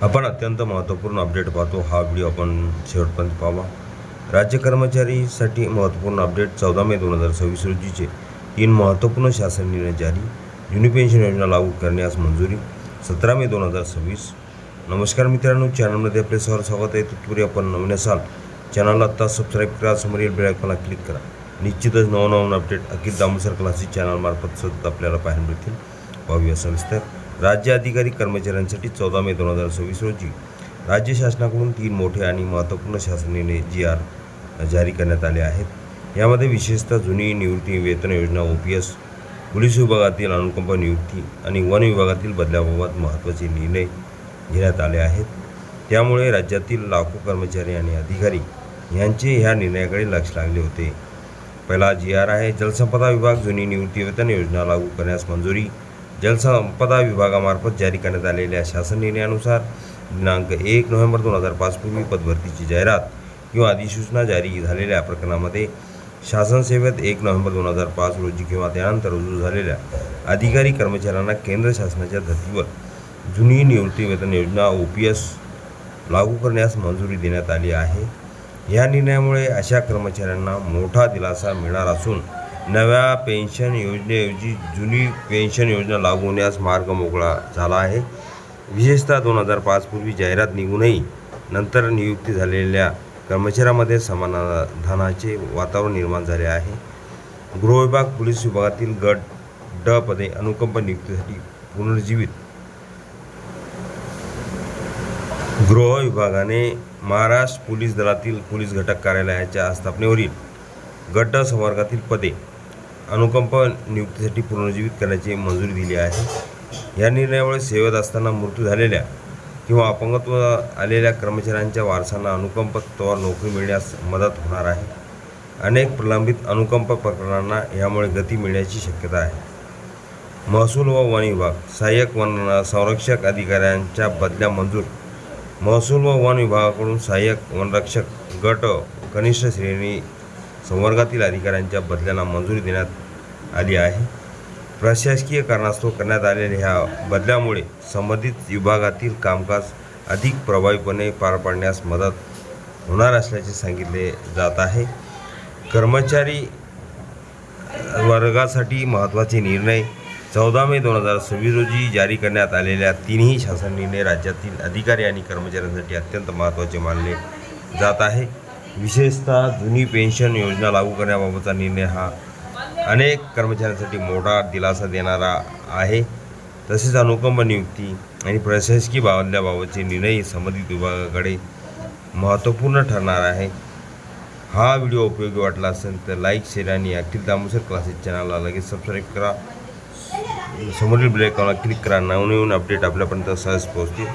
आपण अत्यंत महत्त्वपूर्ण अपडेट पाहतो। हा व्हिडिओ आपण शेवटपर्यंत पाहावा। राज्य कर्मचारीसाठी महत्त्वपूर्ण अपडेट 14 मे 2026 रोजीचे 3 महत्त्वपूर्ण शासन निर्णय जारी। जुनी पेन्शन योजना लागू करण्यास मंजुरी 17 मे 2026। नमस्कार मित्रांनो, चॅनलमध्ये आपले स्वागत आहे। तत्पूर्वी आपण नवीन असाल चॅनलला आता सबस्क्राईब करा, समोरील बेल आयकॉनला क्लिक करा। निश्चितच नवनवीन अपडेट अखिल दामोदर क्लासेस चॅनलमार्फत सतत आपल्याला पाहायला मिळतील। पाहूया सविस्तर। राज्य अधिकारी कर्मचाऱ्यांसाठी 14 मे 2026 रोजी राज्य शासनाकडून 3 मोठे आणि महत्त्वपूर्ण शासन निर्णय GR जारी करण्यात आले आहेत। यामध्ये विशेषतः जुनी निवृत्ती वेतन योजना, OPS, पोलीस विभागातील अनुकंपा नियुक्ती आणि वन विभागातील बदलाबाबत महत्त्वाचे निर्णय घेण्यात आले आहेत। त्यामुळे राज्यातील लाखो कर्मचारी आणि अधिकारी यांचे ह्या निर्णयाकडे लक्ष लागले होते। पहिला GR आहे जलसंपदा विभाग जुनी निवृत्ती वेतन योजना लागू करण्यास मंजुरी। जलसंपदा विभागामार्फत जारी करण्यात आलेल्या शासन निर्णयानुसार दिनांक 1 नोव्हेंबर 2005 पूर्वी पदभरतीची जाहिरात किंवा अधिसूचना जारी झालेल्या प्रकरणामध्ये शासन सेवेत 1 नोव्हेंबर 2005 रोजी किंवा त्यानंतर रुजू झालेल्या अधिकारी कर्मचाऱ्यांना केंद्र शासनाच्या धर्तीवर जुनी निवृत्ती वेतन योजना OPS लागू करण्यास मंजुरी देण्यात आली आहे। या निर्णयामुळे अशा कर्मचाऱ्यांना मोठा दिलासा मिळणार असून नव्या पेन्शन योजनेऐवजी जुनी पेन्शन योजना लागू होण्यास मार्ग मोकळा झाला आहे। विशेषतः 2005 पूर्वी जाहिरात निघूनही नंतर नियुक्ती झालेल्या कर्मचाऱ्यांमध्ये समाधानाचे वातावरण निर्माण झाले आहे। गृह विभाग, पोलीस विभागातील गट ड पदे अनुकंप नियुक्तीसाठी पुनर्जीवित। गृह विभागाने महाराष्ट्र पोलीस दलातील पोलीस घटक कार्यालयाच्या स्थापनेवरील गट ड संवर्गातील पदे अनुकंप नियुक्तीसाठी पुनर्जीवित करण्याची मंजुरी दिली आहे। या निर्णयामुळे सेवेत असताना मृत्यू झालेल्या किंवा अपंगत्व आलेल्या कर्मचाऱ्यांच्या वारसांना अनुकंप तत्त्वावर नोकरी मिळण्यास मदत होणार आहे। अनेक प्रलंबित अनुकंप प्रकरणांना यामुळे गती मिळण्याची शक्यता आहे। महसूल व वन विभाग सहाय्यक वन संरक्षक अधिकाऱ्यांच्या बदल्या मंजूर। महसूल व वन विभागाकडून सहाय्यक वनरक्षक गट कनिष्ठ श्रेणी संवर्गातील अधिकाऱ्यांच्या बदल्यांना मंजुरी देण्यात आली आहे। प्रशासकीय कारणास्तव करण्यात आलेल्या ह्या बदल्यामुळे संबंधित विभागातील कामकाज अधिक प्रभावीपणे पार पाडण्यास मदत होणार असल्याचे सांगितले जात आहे। कर्मचारी वर्गासाठी महत्त्वाचे निर्णय 14 मे 2026 रोजी जारी करण्यात आलेल्या 3ही शासन निर्णय राज्यातील अधिकारी आणि कर्मचाऱ्यांसाठी अत्यंत महत्त्वाचे मानले जात आहे। विशेषतः जुनी पेन्शन योजना लागू करण्याबाबतचा निर्णय हा अनेक कर्मचाऱ्यांसाठी मोठा दिलासा देणारा आहे। तसेच अनुकंप नियुक्ती आणि प्रशासकीय बदल्याबाबतचे निर्णय संबंधित विभागाकडे महत्त्वपूर्ण ठरणार आहे। हा व्हिडिओ उपयोगी वाटला असेल तर लाईक, शेअर आणि अखिल दामोदर क्लासेस चॅनलला लगेच सबस्क्राईब करा। समोरील बेल आयकॉनला क्लिक करा। नवनवीन अपडेट आपल्यापर्यंत सहज पोहोचतील।